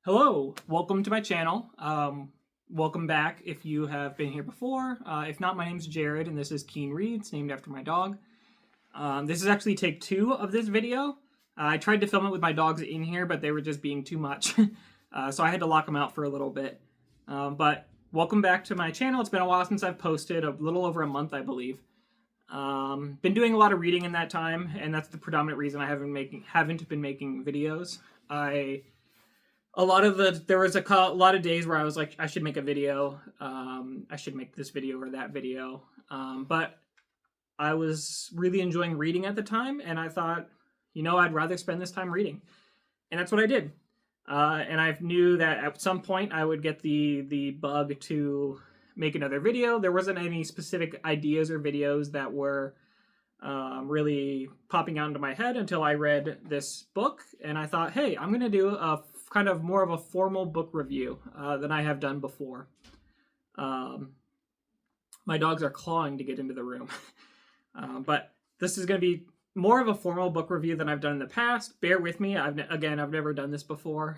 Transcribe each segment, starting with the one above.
Hello, welcome to my channel. Welcome back if you have been here before. If not, my name's Jared, and this is Keen Reads, named after my dog. This is actually take 2 of this video. I tried to film it with my dogs in here, but they were just being too much. So I had to lock them out for a little bit. But welcome back to my channel. It's been a while since I've posted, a little over a month, I believe. Been doing a lot of reading in that time, and that's the predominant reason I haven't been making videos. There was a lot of days where I was like, I should make a video. I should make this video or that video. But I was really enjoying reading at the time, and I thought, I'd rather spend this time reading. And that's what I did. And I knew that at some point I would get the bug to make another video. There wasn't any specific ideas or videos that were really popping out into my head until I read this book. And I thought, hey, I'm going to do a kind of more of a formal book review than I have done before. My dogs are clawing to get into the room. But this is going to be more of a formal book review than I've done in the past. Bear with me. I've never done this before.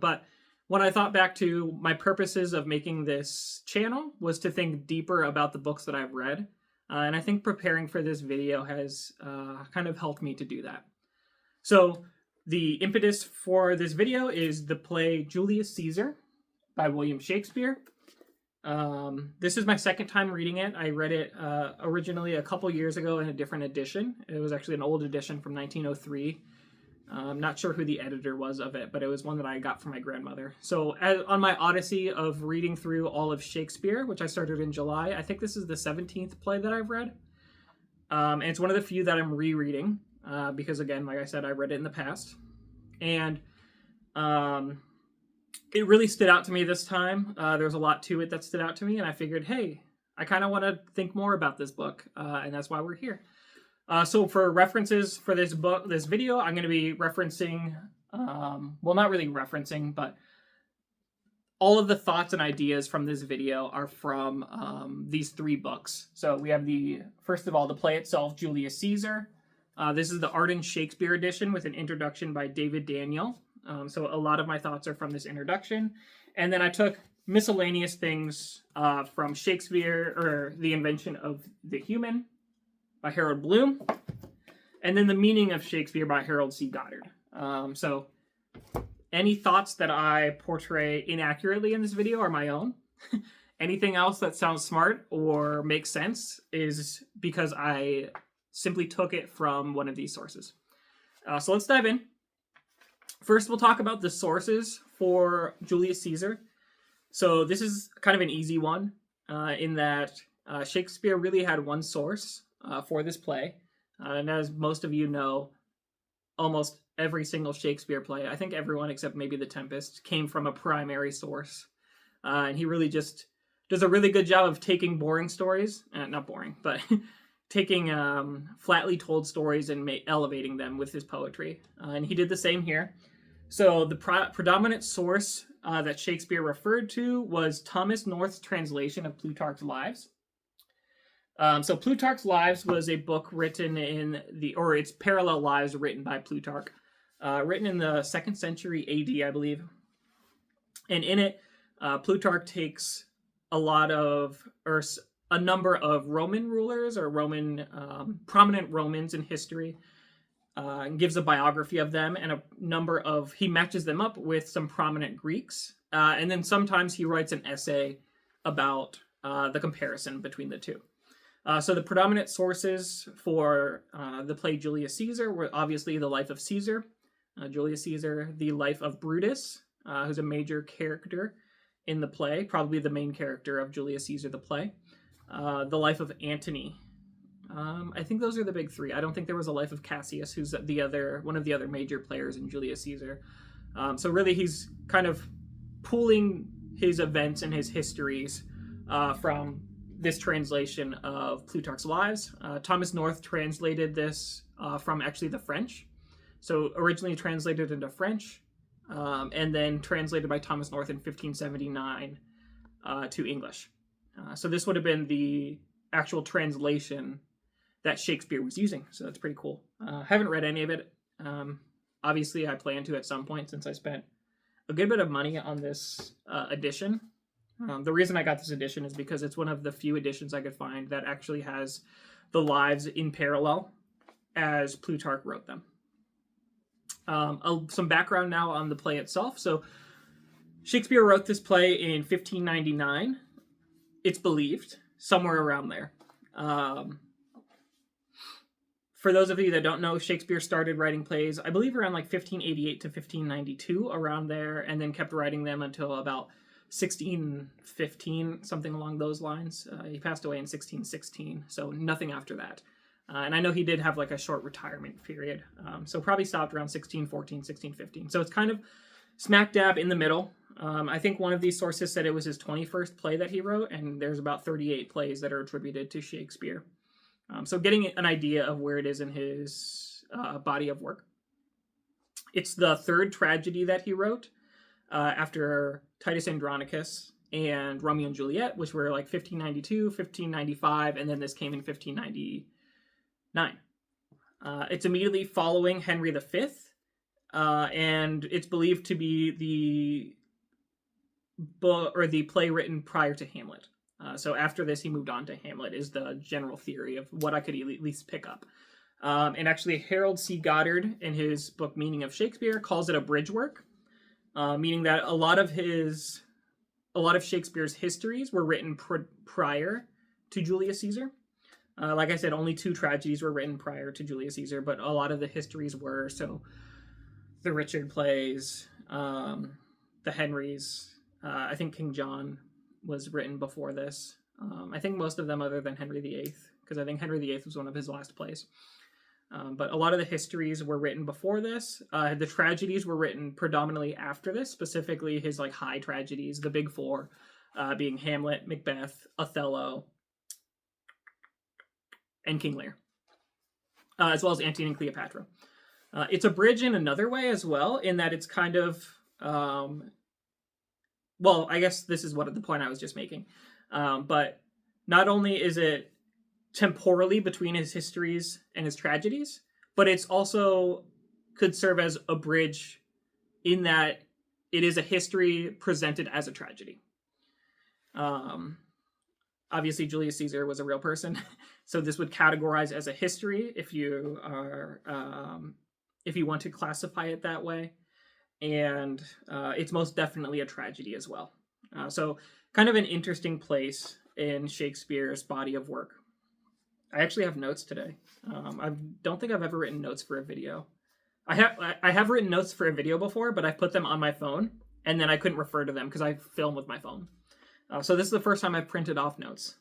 But when I thought back to my purposes of making this channel was to think deeper about the books that I've read. And I think preparing for this video has kind of helped me to do that. So the impetus for this video is the play Julius Caesar by William Shakespeare. This is my second time reading it. I read it originally a couple years ago in a different edition. It was actually an old edition from 1903. I'm not sure who the editor was of it, but it was one that I got from my grandmother. So on my odyssey of reading through all of Shakespeare, which I started in July, I think this is the 17th play that I've read. And it's one of the few that I'm rereading. Because again, like I said, I read it in the past. And it really stood out to me this time. There's a lot to it that stood out to me, and I figured, hey, I kind of want to think more about this book, and that's why we're here. So for references for this video, I'm going to be referencing, well, not really referencing, but all of the thoughts and ideas from this video are from these 3 books. So we have first of all, the play itself, Julius Caesar. This is the Art and Shakespeare edition with an introduction by David Daniel. So a lot of my thoughts are from this introduction. And then I took miscellaneous things from Shakespeare, or The Invention of the Human by Harold Bloom. And then The Meaning of Shakespeare by Harold C. Goddard. So any thoughts that I portray inaccurately in this video are my own. Anything else that sounds smart or makes sense is because I simply took it from one of these sources. So let's dive in. First, we'll talk about the sources for Julius Caesar. So this is kind of an easy one in that Shakespeare really had one source for this play. And as most of you know, almost every single Shakespeare play, I think everyone except maybe The Tempest, came from a primary source. And he really just does a really good job of taking boring stories, not boring, but taking flatly told stories and elevating them with his poetry. And he did the same here. So the predominant source that Shakespeare referred to was Thomas North's translation of Plutarch's Lives. So Plutarch's Lives was a book written it's parallel lives written by Plutarch, written in the 2nd century AD, I believe. And in it, Plutarch takes a number of Roman rulers or prominent Romans in history, and gives a biography of them, and he matches them up with some prominent Greeks. And then sometimes he writes an essay about the comparison between the two. So the predominant sources for the play Julius Caesar were obviously the life of Caesar, Julius Caesar, the life of Brutus, who's a major character in the play, probably the main character of Julius Caesar, the play. The life of Antony. I think those are the big 3. I don't think there was a life of Cassius, who's one of the other major players in Julius Caesar. So really he's kind of pooling his events and his histories from this translation of Plutarch's Lives. Thomas North translated this from actually the French. So originally translated into French, and then translated by Thomas North in 1579 to English. So this would have been the actual translation that Shakespeare was using. So that's pretty cool. Haven't read any of it. Obviously, I plan to at some point since I spent a good bit of money on this edition. The reason I got this edition is because it's one of the few editions I could find that actually has the lives in parallel as Plutarch wrote them. Some background now on the play itself. So Shakespeare wrote this play in 1599. It's believed, somewhere around there. For those of you that don't know, Shakespeare started writing plays, I believe, around like 1588 to 1592, around there, and then kept writing them until about 1615, something along those lines. He passed away in 1616, so nothing after that. And I know he did have like a short retirement period, so probably stopped around 1614, 1615. So it's kind of smack dab in the middle. I think one of these sources said it was his 21st play that he wrote, and there's about 38 plays that are attributed to Shakespeare. So getting an idea of where it is in his body of work. It's the third tragedy that he wrote after Titus Andronicus and Romeo and Juliet, which were like 1592, 1595, and then this came in 1599. It's immediately following Henry V, and it's believed to be the play written prior to Hamlet. So after this, he moved on to Hamlet, is the general theory of what I could at least pick up. And actually, Harold C. Goddard, in his book Meaning of Shakespeare, calls it a bridge work, meaning that a lot of Shakespeare's histories were written prior to Julius Caesar. Like I said, only 2 tragedies were written prior to Julius Caesar, but a lot of the histories were. So the Richard plays, the Henrys, I think King John was written before this. I think most of them other than Henry VIII, because I think Henry VIII was one of his last plays. But a lot of the histories were written before this. The tragedies were written predominantly after this, specifically his like high tragedies, the big 4, being Hamlet, Macbeth, Othello, and King Lear, as well as Antony and Cleopatra. It's a bridge in another way as well, in that it's kind of... well, I guess this is what the point I was just making. But not only is it temporally between his histories and his tragedies, but it's also could serve as a bridge in that it is a history presented as a tragedy. Obviously, Julius Caesar was a real person, so this would categorize as a history if you are, if you want to classify it that way. And it's most definitely a tragedy as well. So kind of an interesting place in Shakespeare's body of work. I actually have notes today. I don't think I've ever written notes for a video. I have written notes for a video before, but I put them on my phone, and then I couldn't refer to them because I film with my phone. So this is the first time I've printed off notes.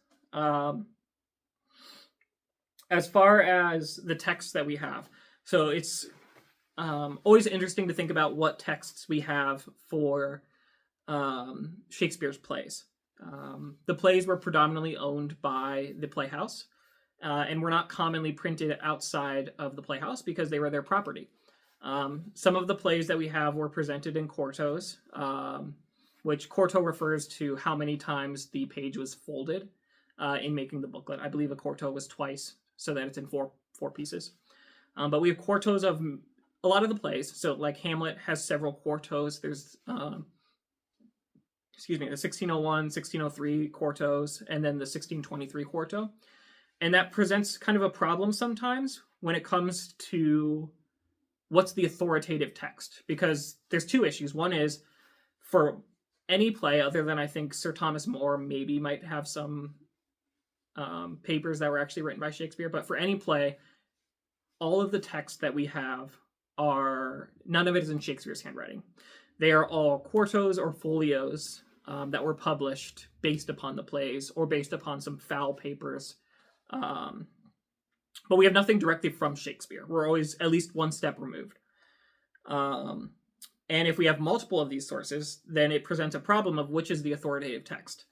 As far as the texts that we have, so it's always interesting to think about what texts we have for Shakespeare's plays. The plays were predominantly owned by the Playhouse, and were not commonly printed outside of the Playhouse because they were their property. Some of the plays that we have were presented in quartos, which quarto refers to how many times the page was folded in making the booklet. I believe a quarto was twice, so that it's in four pieces. But we have quartos of a lot of the plays. So like Hamlet has several quartos. There's, the 1601, 1603 quartos, and then the 1623 quarto. And that presents kind of a problem sometimes when it comes to what's the authoritative text. Because there's 2 issues. One is, for any play, other than I think Sir Thomas More maybe might have some papers that were actually written by Shakespeare, but for any play, all of the text that we have none of it is in Shakespeare's handwriting. They are all quartos or folios that were published based upon the plays or based upon some foul papers. But we have nothing directly from Shakespeare. We're always at least one step removed. And if we have multiple of these sources, then it presents a problem of which is the authoritative text.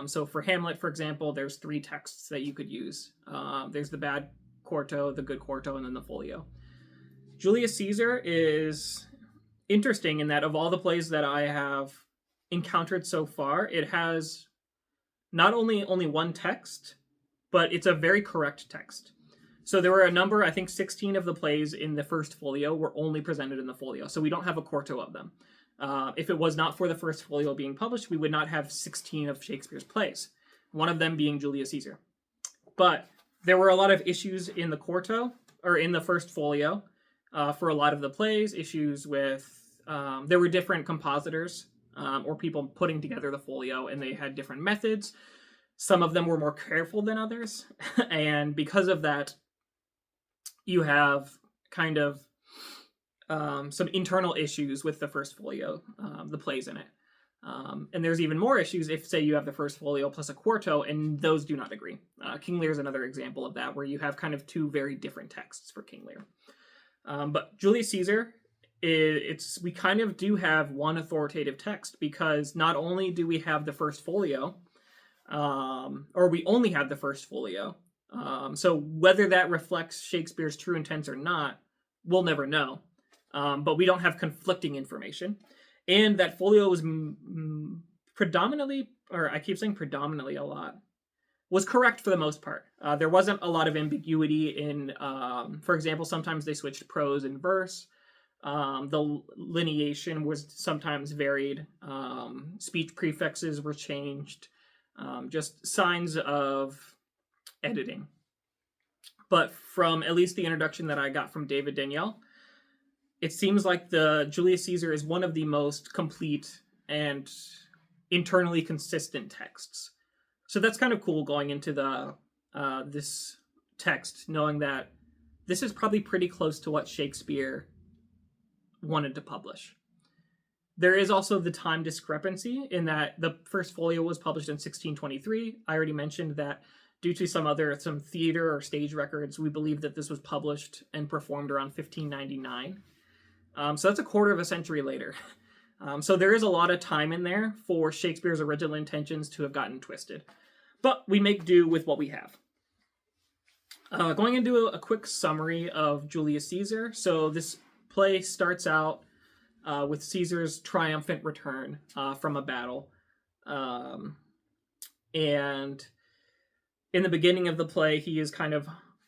So for Hamlet, for example, there's 3 texts that you could use. There's the bad quarto, the good quarto, and then the folio. Julius Caesar is interesting in that of all the plays that I have encountered so far, it has not only one text, but it's a very correct text. So there were a number, I think 16 of the plays in the first folio were only presented in the folio. So we don't have a quarto of them. If it was not for the first folio being published, we would not have 16 of Shakespeare's plays, one of them being Julius Caesar. But there were a lot of issues in the quarto, or in the first folio, for a lot of the plays, issues with, there were different compositors, or people putting together the folio, and they had different methods. Some of them were more careful than others, and because of that, you have kind of some internal issues with the first folio, the plays in it. And there's even more issues if, say, you have the first folio plus a quarto, and those do not agree. King Lear is another example of that, where you have kind of two very different texts for King Lear. But Julius Caesar, we kind of do have one authoritative text, because not only do we have the first folio, or we only have the first folio, so whether that reflects Shakespeare's true intents or not, we'll never know. But we don't have conflicting information. And that folio was predominantly, or I keep saying predominantly a lot, was correct for the most part. There wasn't a lot of ambiguity in, for example, sometimes they switched prose and verse. The lineation was sometimes varied. Speech prefixes were changed. Just signs of editing. But from at least the introduction that I got from David Danielle, it seems like the Julius Caesar is one of the most complete and internally consistent texts. So that's kind of cool going into the this text, knowing that this is probably pretty close to what Shakespeare wanted to publish. There is also the time discrepancy in that the first folio was published in 1623. I already mentioned that due to some theater or stage records, we believe that this was published and performed around 1599. So that's a quarter of a century later. So there is a lot of time in there for Shakespeare's original intentions to have gotten twisted. But we make do with what we have. Going into a quick summary of Julius Caesar. So this play starts out with Caesar's triumphant return from a battle. And in the beginning of the play, he is kind of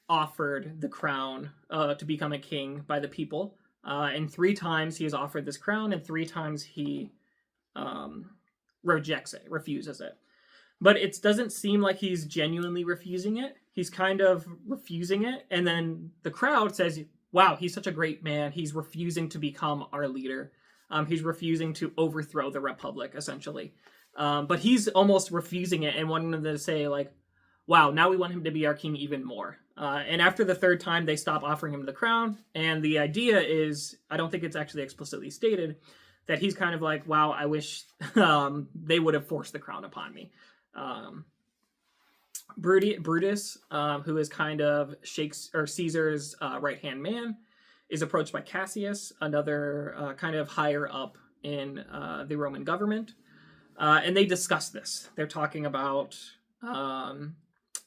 offered the crown to become a king by the people. And 3 times he is offered this crown, and 3 times he rejects it, refuses it. But it doesn't seem like he's genuinely refusing it. He's kind of refusing it, and then the crowd says, wow, he's such a great man. He's refusing to become our leader. He's refusing to overthrow the Republic, essentially. But he's almost refusing it and wanting them to say, like, wow, now we want him to be our king even more. And after the 3rd time, they stop offering him the crown. And the idea is, I don't think it's actually explicitly stated, that he's kind of like, wow, I wish they would have forced the crown upon me. Brutus, who is kind of Caesar's right-hand man, is approached by Cassius, another kind of higher up in the Roman government. And they discuss this. They're talking about...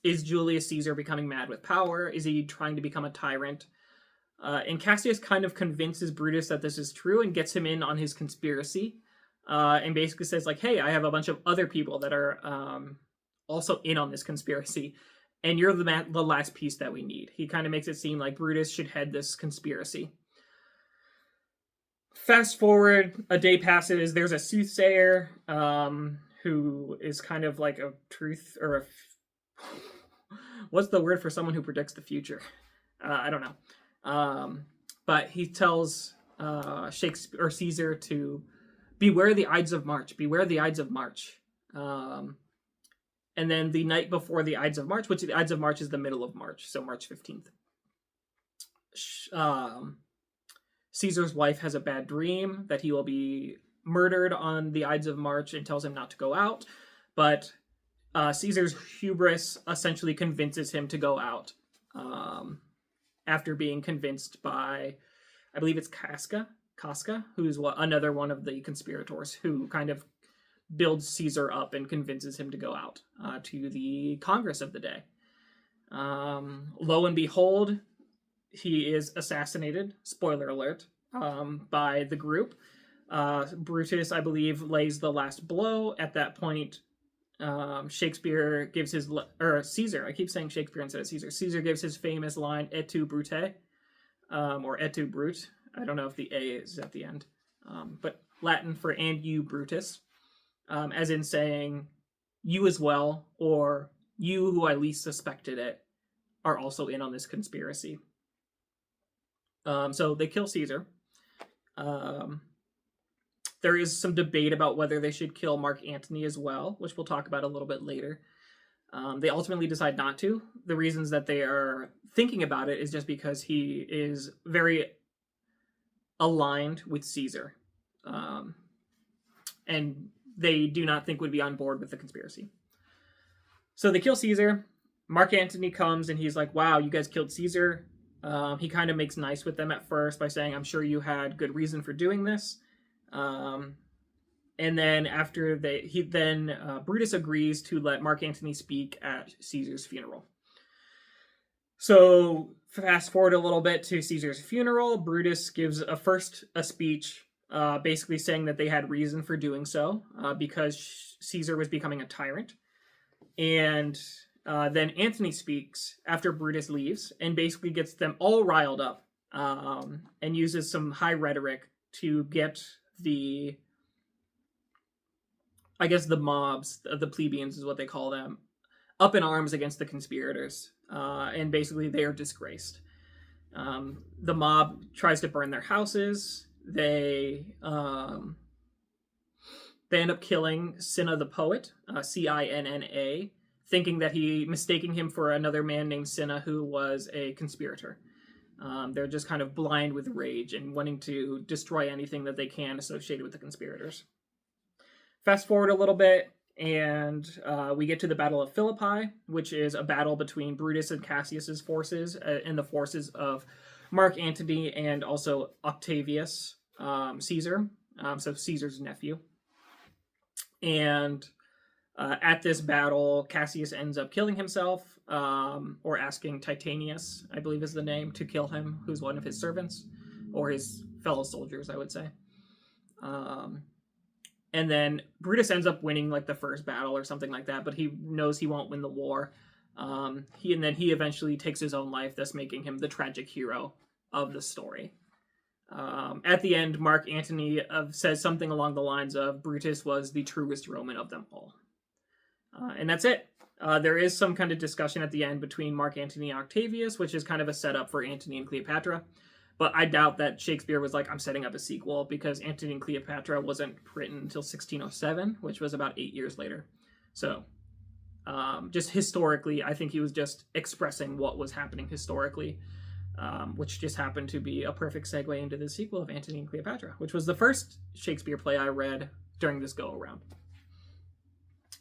is Julius Caesar becoming mad with power? Is he trying to become a tyrant? And Cassius kind of convinces Brutus that this is true and gets him in on his conspiracy. And basically says, like, hey, I have a bunch of other people that are also in on this conspiracy. And you're the last piece that we need. He kind of makes it seem like Brutus should head this conspiracy. Fast forward, a day passes. There's a soothsayer who is kind of like a truth or what's the word for someone who predicts the future? I don't know. But he tells Shakespeare or Caesar to beware the Ides of March. Beware the Ides of March. And then the night before the Ides of March, which the Ides of March is the middle of March, so March 15th. Caesar's wife has a bad dream that he will be murdered on the Ides of March and tells him not to go out. But Caesar's hubris essentially convinces him to go out after being convinced by, I believe it's Casca, who's another one of the conspirators who kind of builds Caesar up and convinces him to go out to the Congress of the day. Lo and behold, he is assassinated, spoiler alert, by the group. Brutus, I believe, lays the last blow. At that point, Shakespeare gives Caesar, I keep saying Shakespeare instead of Caesar. Caesar gives his famous line, et tu, Brute, or et tu, Brute. I don't know if the A is at the end. But Latin for "and you, Brutus," as in saying, "You as well," or "You who I least suspected it are also in on this conspiracy." So they kill Caesar. There is some debate about whether they should kill Mark Antony as well, which we'll talk about a little bit later. They ultimately decide not to. The reasons that they are thinking about it is just because he is very aligned with Caesar. And they do not think would be on board with the conspiracy. So they kill Caesar. Mark Antony comes and he's like, "Wow, you guys killed Caesar." He kind of makes nice with them at first by saying, "I'm sure you had good reason for doing this." And then after Brutus agrees to let Mark Antony speak at Caesar's funeral. So fast forward a little bit to Caesar's funeral. Brutus gives a speech, basically saying that they had reason for doing so, because Caesar was becoming a tyrant. And then Antony speaks after Brutus leaves and basically gets them all riled up, and uses some high rhetoric to get the mobs, the plebeians is what they call them, up in arms against the conspirators. And basically they are disgraced. The mob tries to burn their houses. They end up killing Cinna the poet, Cinna, mistaking him for another man named Cinna who was a conspirator. They're just kind of blind with rage and wanting to destroy anything that they can associated with the conspirators. Fast forward a little bit, and we get to the Battle of Philippi, which is a battle between Brutus and Cassius's forces and the forces of Mark Antony and also Octavius Caesar, so Caesar's nephew. And at this battle, Cassius ends up killing himself, or asking Titanius, I believe is the name, to kill him, who's one of his servants, or his fellow soldiers, I would say. And then Brutus ends up winning like the first battle or something like that, but he knows he won't win the war. He eventually takes his own life, thus making him the tragic hero of the story. At the end, Mark Antony says something along the lines of, "Brutus was the truest Roman of them all." And that's it. There is some kind of discussion at the end between Mark Antony and Octavius, which is kind of a setup for Antony and Cleopatra. But I doubt that Shakespeare was like, "I'm setting up a sequel," because Antony and Cleopatra wasn't written until 1607, which was about 8 years later. So, just historically, I think he was just expressing what was happening historically, which just happened to be a perfect segue into the sequel of Antony and Cleopatra, which was the first Shakespeare play I read during this go-around.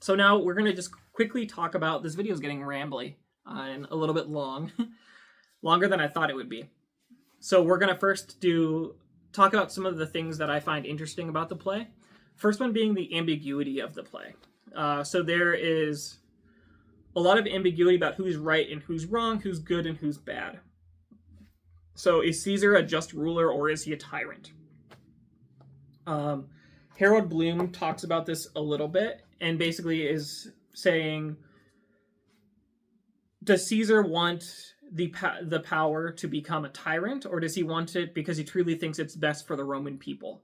So now we're going to just quickly talk about, this video is getting rambly and a little bit long, longer than I thought it would be. So we're going to first talk about some of the things that I find interesting about the play. First one being the ambiguity of the play. So there is a lot of ambiguity about who's right and who's wrong, who's good and who's bad. So is Caesar a just ruler or is he a tyrant? Harold Bloom talks about this a little bit and basically is saying, does Caesar want the power to become a tyrant, or does he want it because he truly thinks it's best for the Roman people?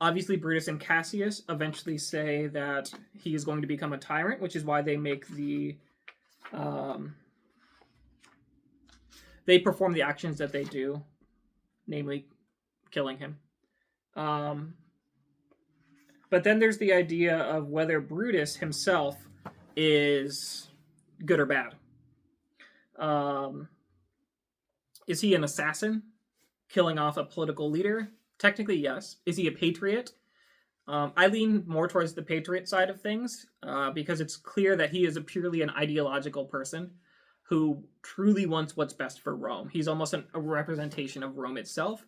Obviously, Brutus and Cassius eventually say that he is going to become a tyrant, which is why they make they perform the actions that they do, namely killing him. But then there's the idea of whether Brutus himself is good or bad. Is he an assassin, killing off a political leader? Technically, yes. Is he a patriot? I lean more towards the patriot side of things, because it's clear that he is purely an ideological person who truly wants what's best for Rome. He's almost a representation of Rome itself.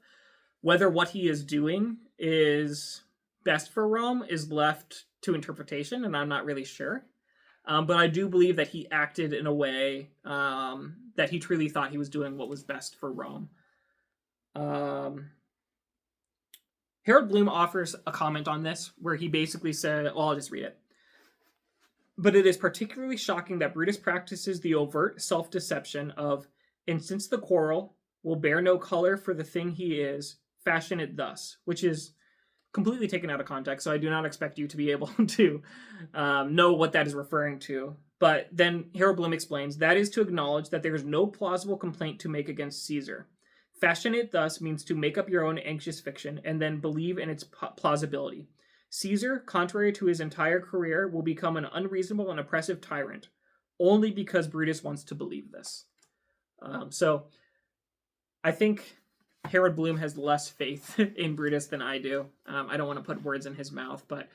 Whether what he is doing is best for Rome is left to interpretation, and I'm not really sure. But I do believe that he acted in a way that he truly thought he was doing what was best for Rome. Harold Bloom offers a comment on this where he basically said, well, I'll just read it. But it is particularly shocking that Brutus practices the overt self-deception of, and since the quarrel will bear no color for the thing he is, fashion it thus, which is completely taken out of context, so I do not expect you to be able to know what that is referring to. But then Harold Bloom explains, that is to acknowledge that there is no plausible complaint to make against Caesar. Fashion it thus means to make up your own anxious fiction and then believe in its plausibility. Caesar, contrary to his entire career, will become an unreasonable and oppressive tyrant only because Brutus wants to believe this. So I think Harold Bloom has less faith in Brutus than I do. I don't want to put words in his mouth, but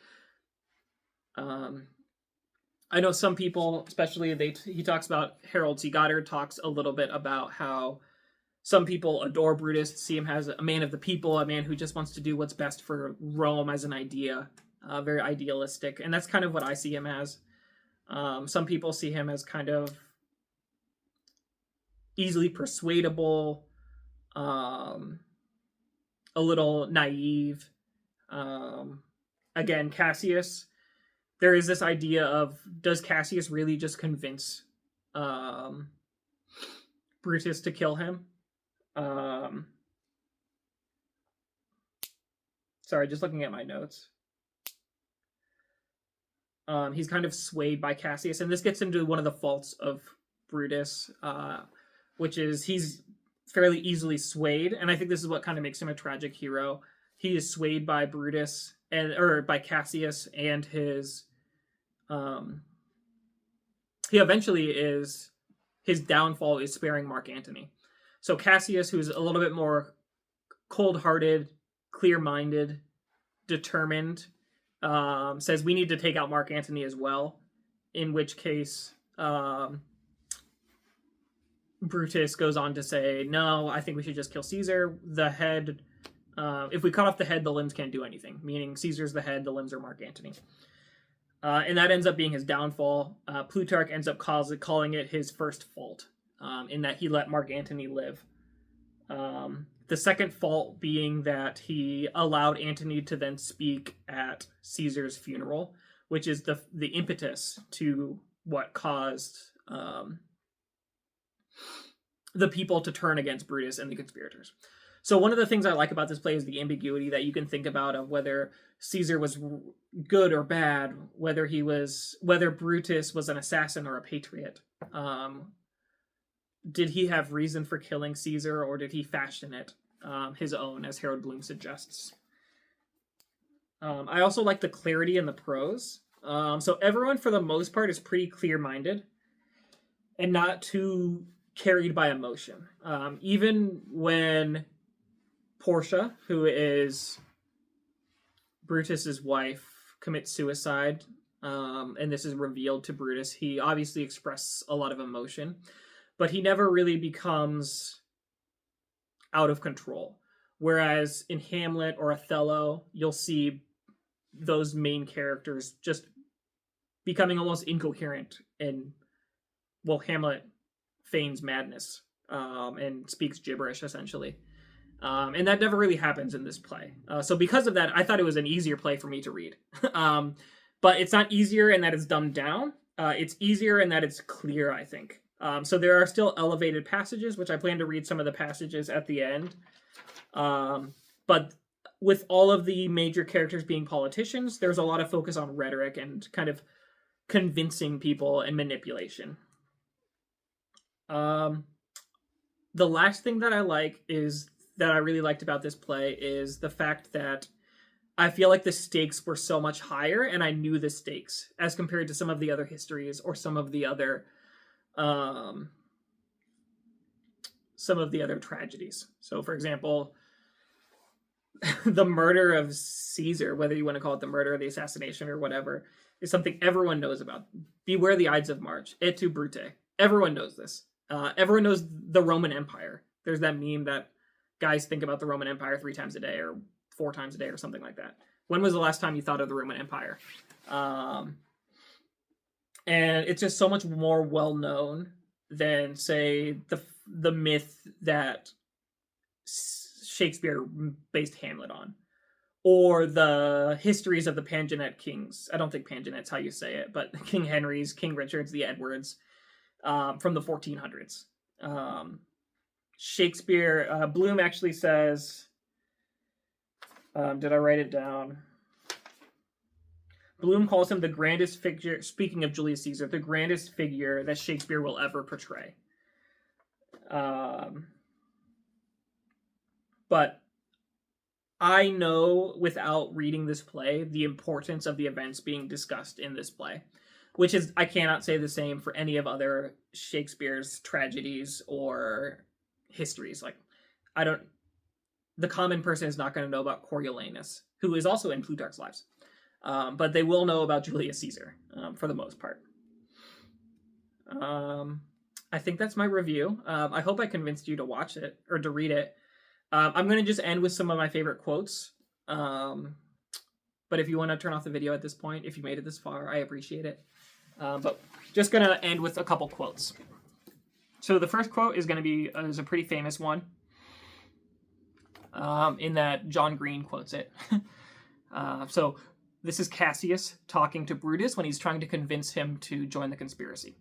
I know some people, especially he talks about, Harold C. Goddard talks a little bit about how some people adore Brutus, see him as a man of the people, a man who just wants to do what's best for Rome as an idea, very idealistic. And that's kind of what I see him as. Some people see him as kind of easily persuadable, a little naive. Again, Cassius, there is this idea of, does Cassius really just convince Brutus to kill him? Sorry, just looking at my notes. He's kind of swayed by Cassius, and this gets into one of the faults of Brutus, which is he's fairly easily swayed, and I think this is what kind of makes him a tragic hero. He is swayed by Brutus or by Cassius, and his downfall is sparing Mark Antony. So Cassius, who's a little bit more cold-hearted, clear-minded, determined, says we need to take out Mark Antony as well, in which case Brutus goes on to say, no, I think we should just kill Caesar. The head, if we cut off the head, the limbs can't do anything, meaning Caesar's the head, the limbs are Mark Antony. And that ends up being his downfall. Plutarch ends up calling it his first fault, in that he let Mark Antony live. The second fault being that he allowed Antony to then speak at Caesar's funeral, which is the impetus to what caused the people to turn against Brutus and the conspirators. So one of the things I like about this play is the ambiguity that you can think about of whether Caesar was good or bad, whether Brutus was an assassin or a patriot. Did he have reason for killing Caesar, or did he fashion it his own, as Harold Bloom suggests? I also like the clarity in the prose. So everyone, for the most part, is pretty clear-minded and not too carried by emotion. Even when Portia, who is Brutus's wife, commits suicide, and this is revealed to Brutus, he obviously expresses a lot of emotion, but he never really becomes out of control. Whereas in Hamlet or Othello, you'll see those main characters just becoming almost incoherent, and, well, Hamlet feigns madness and speaks gibberish, essentially. And that never really happens in this play. So because of that, I thought it was an easier play for me to read. But it's not easier in that it's dumbed down. It's easier in that it's clear, I think. So there are still elevated passages, which I plan to read some of the passages at the end. But with all of the major characters being politicians, there's a lot of focus on rhetoric and kind of convincing people and manipulation. The last thing that I really liked about this play is the fact that I feel like the stakes were so much higher, and I knew the stakes as compared to some of the other histories or some of the other tragedies. So, for example, the murder of Caesar, whether you want to call it the murder or the assassination or whatever, is something everyone knows about. Beware the Ides of March. Et tu, Brute. Everyone knows this. Everyone knows the Roman Empire. There's that meme that guys think about the Roman Empire 3 times a day or 4 times a day or something like that. When was the last time you thought of the Roman Empire? And it's just so much more well-known than, say, the myth that Shakespeare based Hamlet on, or the histories of the Plantagenet kings. I don't think Plantagenet's how you say it, but King Henry's, King Richard's, the Edwards, from the 1400s. Shakespeare, Bloom actually says, Did I write it down? Bloom calls him the grandest figure, speaking of Julius Caesar, the grandest figure that Shakespeare will ever portray. But I know without reading this play the importance of the events being discussed in this play, which is, I cannot say the same for any of other Shakespeare's tragedies or histories. Like, the common person is not going to know about Coriolanus, who is also in Plutarch's Lives. But they will know about Julius Caesar for the most part. I think that's my review. I hope I convinced you to watch it or to read it. I'm going to just end with some of my favorite quotes. But if you want to turn off the video at this point, if you made it this far, I appreciate it. But just going to end with a couple quotes. So the first quote is going to be is a pretty famous one. In that John Green quotes it. So this is Cassius talking to Brutus when he's trying to convince him to join the conspiracy.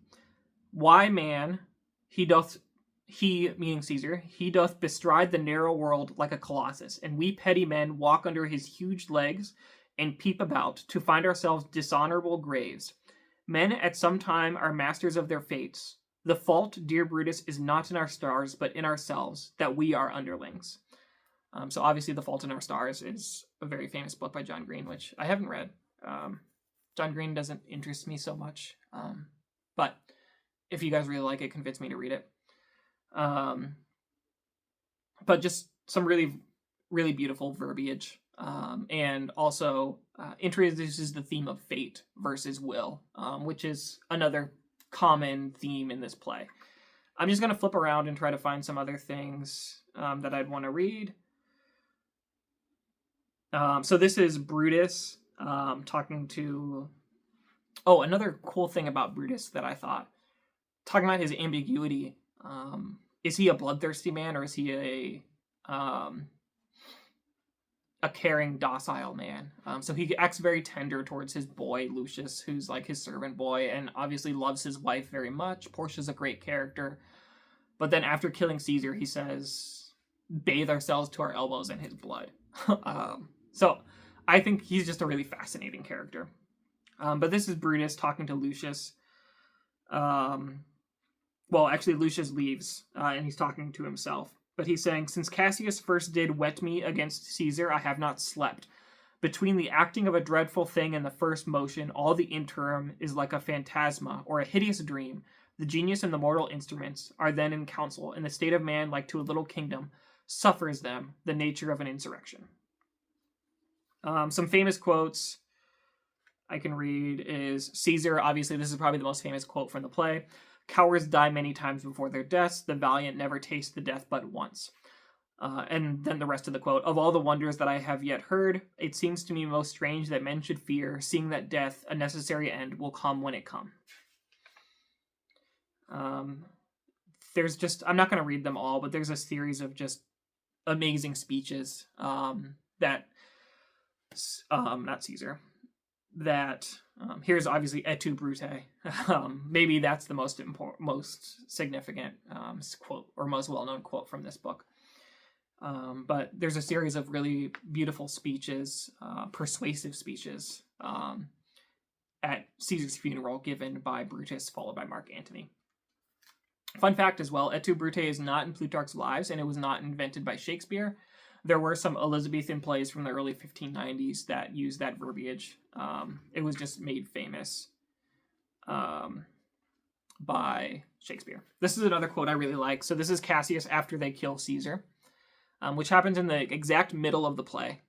Why, man, he, meaning Caesar, he doth bestride the narrow world like a colossus, and we petty men walk under his huge legs and peep about to find ourselves dishonorable graves. Men at some time are masters of their fates. The fault, dear Brutus, is not in our stars, but in ourselves, that we are underlings. So obviously The Fault in Our Stars is a very famous book by John Green, which I haven't read. John Green doesn't interest me so much. But if you guys really like it, convince me to read it. But just some really, really beautiful verbiage. And also introduces the theme of fate versus will, which is another common theme in this play. I'm just going to flip around and try to find some other things that I'd want to read. So this is Brutus talking to... Oh, another cool thing about Brutus that I thought, talking about his ambiguity. Is he a bloodthirsty man, or is he a caring, docile man? So he acts very tender towards his boy, Lucius, who's like his servant boy, and obviously loves his wife very much. Portia's a great character. But then after killing Caesar, he says, bathe ourselves to our elbows in his blood. So I think he's just a really fascinating character. But this is Brutus talking to Lucius. Well, actually, Lucius leaves, and he's talking to himself. But he's saying, since Cassius first did whet me against Caesar, I have not slept. Between the acting of a dreadful thing and the first motion, all the interim is like a phantasma or a hideous dream. The genius and the mortal instruments are then in council, and the state of man, like to a little kingdom, suffers them the nature of an insurrection. Some famous quotes I can read is Caesar. Obviously, this is probably the most famous quote from the play. Cowards die many times before their deaths. The valiant never taste the death but once. And then the rest of the quote. Of all the wonders that I have yet heard, it seems to me most strange that men should fear, seeing that death, a necessary end, will come when it come. There's just, I'm not going to read them all, but there's a series of just amazing speeches that, not Caesar, that, here's obviously Et tu, Brute. Maybe that's the most significant quote, or most well-known quote from this book. But there's a series of really beautiful speeches, persuasive speeches, at Caesar's funeral given by Brutus, followed by Mark Antony. Fun fact as well, Et tu, Brute is not in Plutarch's Lives, and it was not invented by Shakespeare. There were some Elizabethan plays from the early 1590s that used that verbiage. It was just made famous by Shakespeare. This is another quote I really like. So this is Cassius after they kill Caesar, which happens in the exact middle of the play.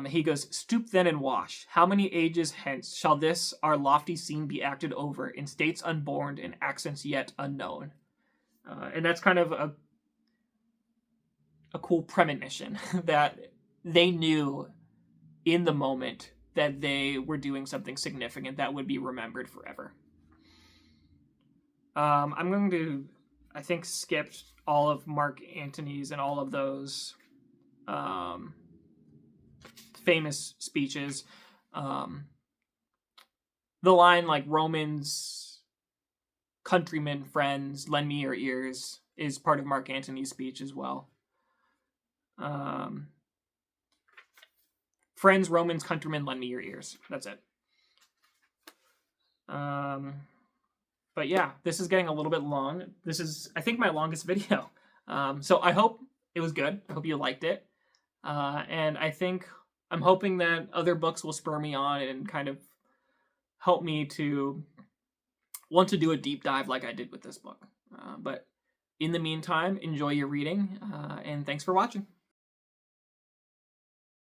He goes, stoop then and wash. How many ages hence shall this our lofty scene be acted over in states unborn and accents yet unknown? And that's kind of a cool premonition that they knew in the moment that they were doing something significant that would be remembered forever. I'm going to, I think, skip all of Mark Antony's and all of those famous speeches. The line like Romans, countrymen, friends, lend me your ears is part of Mark Antony's speech as well. Friends, Romans, countrymen, lend me your ears. That's it. But yeah, this is getting a little bit long. This is, I think, my longest video. So I hope it was good. I hope you liked it. And I'm hoping that other books will spur me on and kind of help me to want to do a deep dive like I did with this book. But in the meantime, enjoy your reading, and thanks for watching.